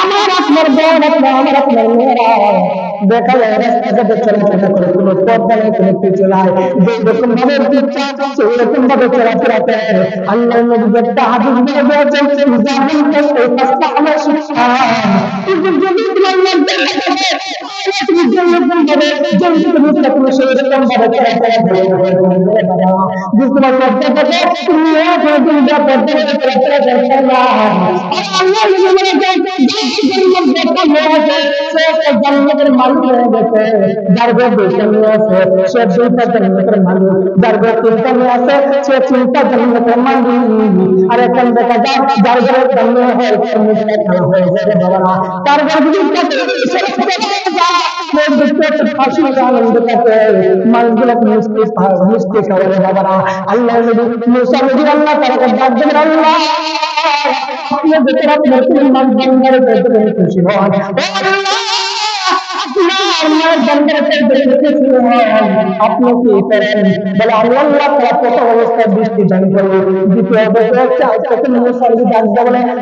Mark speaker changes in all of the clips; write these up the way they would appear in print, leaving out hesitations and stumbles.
Speaker 1: আমার আপনার বোন আমার আপনার মেয়েরা দেখা যায় রাস্তাঘাটে চলাফেরা করে কোনো পর্দা নেই, কোনো কিছু নাই, যেরকম ভাবে ইচ্ছা সেই রকম ভাবে চলাফেরা করে। আল্লাহ নবী একটা হাদিস বলে দিয়েছেন, জাহিল করতে রাস্তা আমার শিক্ষা কিন্তু যদি তোমার মধ্যে তুমি যেরকম ভাবে যেরকম ইচ্ছা তুমি সেই রকম ভাবে চলাফেরা করে যদি তোমার পর্দা থাকে তুমি কোনদিন যা পর্দা চলাফেরা করতে না। আল্লাহ নবী বলে জান্নাতের মালিক হয়ে গেছে, যার ঘর দুইটা মেয়ে আছে সে দুইটা জান্নাতের মালিক, যার ঘর তিনটা মেয়ে আছে সে তিনটা জান্নাতের মালিক। আর এখন দেখা যায় যার ঘরে একটা মেয়ে হয় তার মুখটা খারাপ হয়ে যায় বাবা, তার ঘর যদি ফাঁসি আনন্দ থাকে মানুষগুলোকে মিষ্টি খাওয়াবে বাবারা। আল্লাহ মুসা নবী আল্লাহ তারা ডাক দেবেন, আল্লাহ আপনি ভেতরে আপনার মুসলমান বান্দার ভেতরে খুশি হন, আপনি কি করেন বলে আল্লাহ তারা প্রথম অবস্থায় বৃষ্টি দান করবে, দ্বিতীয় বলে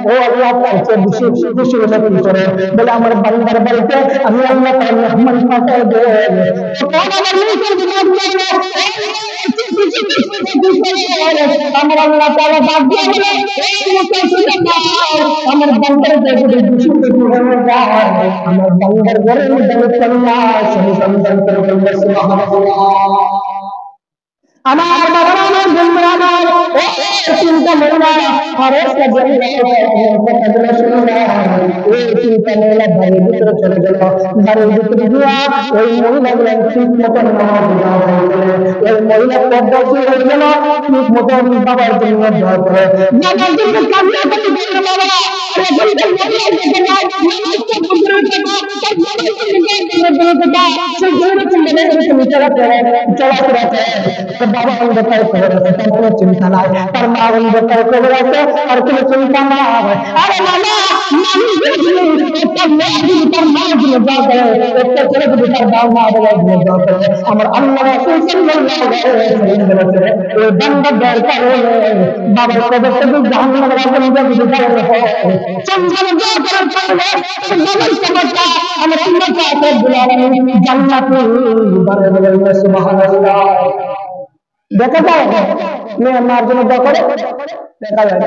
Speaker 1: ও আল্লাহ তার বেশি খুশি হলে কি করে বলে আমার বান্দার বাড়িতে আমি আল্লাহ তার মেহমান পাঠাই দেব। আমার আল্লাহ তাআলা ডাক দিয়ে বলে আমার বান্দার যদি খুশি হয়ে যায় আমার বান্দার ঘরে সন্তান করে সুবহানাল্লাহ। আমার বাবা আমার জন্য আমার চিন্তা মহিলা আর একটা কথাগুলো শুনে এই চিন্তা মহিলা বাড়ির ভিতরে চলে গেল, বাড়ির ভিতরে গিয়া ওই মহিলাগুলো ঠিক মতন ওই মহিলা পদ্ধতি হয়ে গেল ঠিক মতন বাবার জন্য দোয়া করে বাবার জন্য বাবা অন্ধকার করে আছে, তার কোনো চিন্তা নাই, তার মা অন্ধকার করে আছে, তার কোনো চিন্তা নাই। আরে মামা তার মা গুলো যা করে একটা ছেলে যদি তার বাবা মা যা করে আমার আল্লাহ ওই বান্দা দরকার বাবার কবর থেকে জাহান্নামের আগুন যদি আমার আল্লাহ জান্নাতে সুবহানাল্লাহ। দেখা যায় মেয়ে মার জন্য দোয়া করে দেখা যায়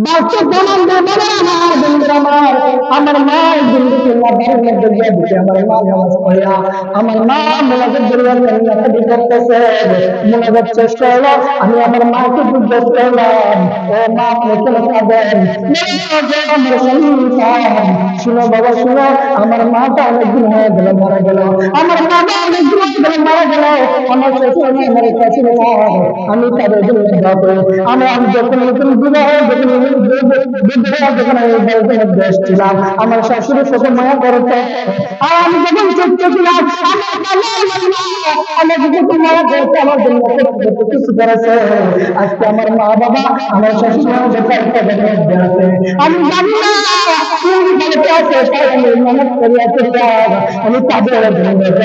Speaker 1: বাচ্চা প্রমাণ আমার মা আমার মা নামাজ পড়া আমার মা মোনাজাত করতেছে মোনাজাত শেষ হলো আমি আমার মাকে জিজ্ঞেস করলাম ও মা কেন কাঁদেন? শুনো বাবা শুনো আমার মাটা অনেকদিন হয়ে গেল মারা গেল, আমার বাবা অনেকদিন হয়ে গেল মারা গেল, আমার শ্বশুর আমার কাছে আমি তাদের জন্য দোয়া করি। আমি যখন নতুন বিবাহ যখন আমি বাড়িতে ছিলাম আমার শাশুড়ি সাথে মায়া করতে আর আমি যখন ছোট্ট ছিলাম আমাকে যখন মায়া করতে আমার জন্য কিছু করেছে। আজকে আমার মা বাবা আমার শাশুড়ি আছে আমি জানি না আমি তাদের মা বাবা